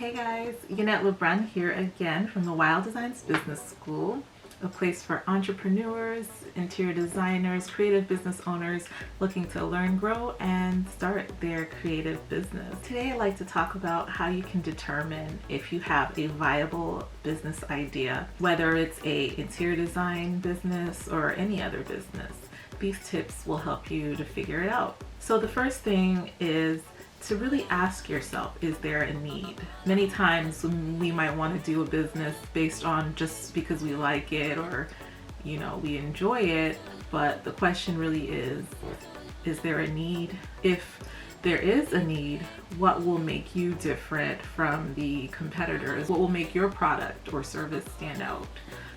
Hey guys, Yannette Lebrun here again from the YLD Business School, a place for entrepreneurs, interior designers, creative business owners looking to learn, grow, and start their creative business. Today I'd like to talk about how you can determine if you have a viable business idea, whether it's a interior design business or any other business. These tips will help you to figure it out. So the first thing is to really ask yourself, is there a need? Many times we might want to do a business based on just because we like it or, we enjoy it. But the question really is there a need? If there is a need, what will make you different from the competitors? What will make your product or service stand out?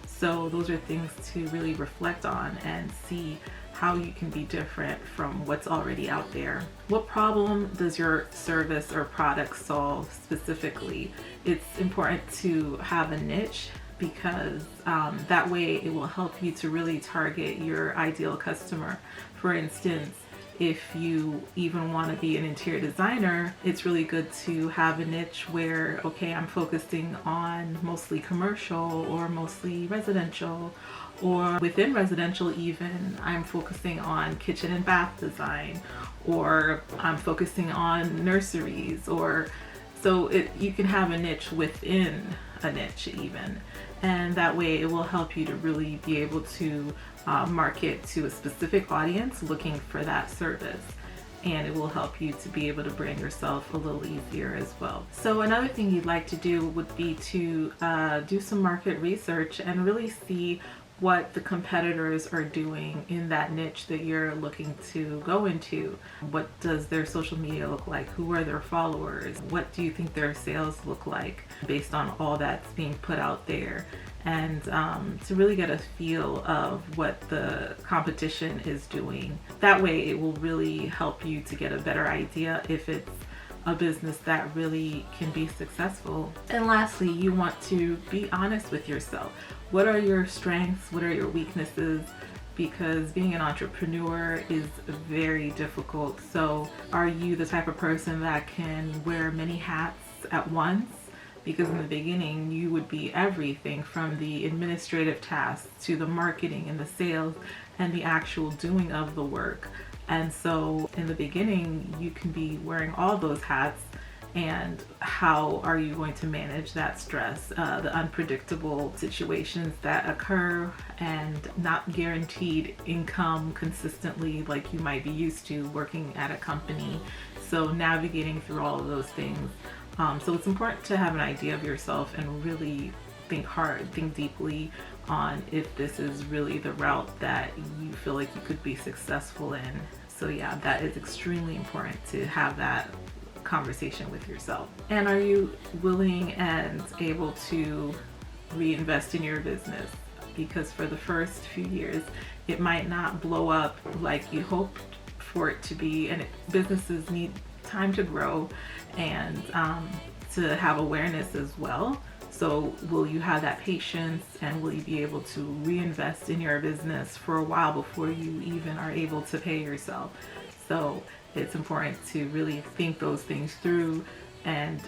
So those are things to really reflect on and see how you can be different from what's already out there. What problem does your service or product solve specifically? It's important to have a niche because that way it will help you to really target your ideal customer. For instance, if you even want to be an interior designer, it's really good to have a niche where, okay, I'm focusing on mostly commercial or mostly residential, or within residential even, I'm focusing on kitchen and bath design, or I'm focusing on nurseries, or so you can have a niche within a niche even. And that way it will help you to really be able to market to a specific audience looking for that service. And it will help you to be able to brand yourself a little easier as well. So another thing you'd like to do would be to do some market research and really see what the competitors are doing in that niche that you're looking to go into. What does their social media look like? Who are their followers? What do you think their sales look like based on all that's being put out there? And to really get a feel of what the competition is doing. That way it will really help you to get a better idea if it's a business that really can be successful. And lastly, you want to be honest with yourself. What are your strengths? What are your weaknesses? Because being an entrepreneur is very difficult. So are you the type of person that can wear many hats at once? Because in the beginning, you would be everything from the administrative tasks to the marketing and the sales and the actual doing of the work. And so in the beginning, you can be wearing all those hats. And how are you going to manage that stress, the unpredictable situations that occur, and not guaranteed income consistently like you might be used to working at a company? So navigating through all of those things. So it's important to have an idea of yourself and really think hard, think deeply on if this is really the route that you feel like you could be successful in. So yeah, that is extremely important to have that conversation with yourself. And are you willing and able to reinvest in your business? Because for the first few years, it might not blow up like you hoped for it to be, and businesses need time to grow and to have awareness as well. So will you have that patience, and will you be able to reinvest in your business for a while before you even are able to pay yourself? So it's important to really think those things through and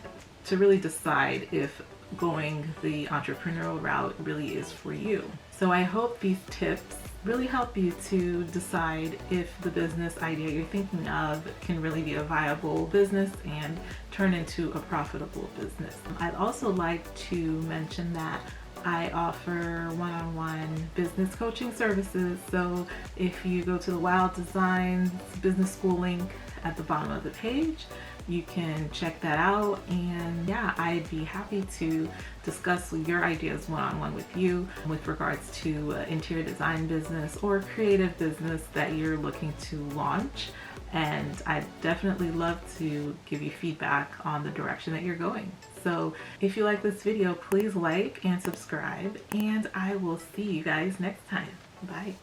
to really decide if going the entrepreneurial route really is for you. So I hope these tips really help you to decide if the business idea you're thinking of can really be a viable business and turn into a profitable business. I'd also like to mention that I offer one-on-one business coaching services. So if you go to the YLD Business School link at the bottom of the page, you can check that out. And yeah, I'd be happy to discuss your ideas one-on-one with you with regards to interior design business or creative business that you're looking to launch. And I'd definitely love to give you feedback on the direction that you're going. So if you like this video, please like and subscribe, and I will see you guys next time. Bye.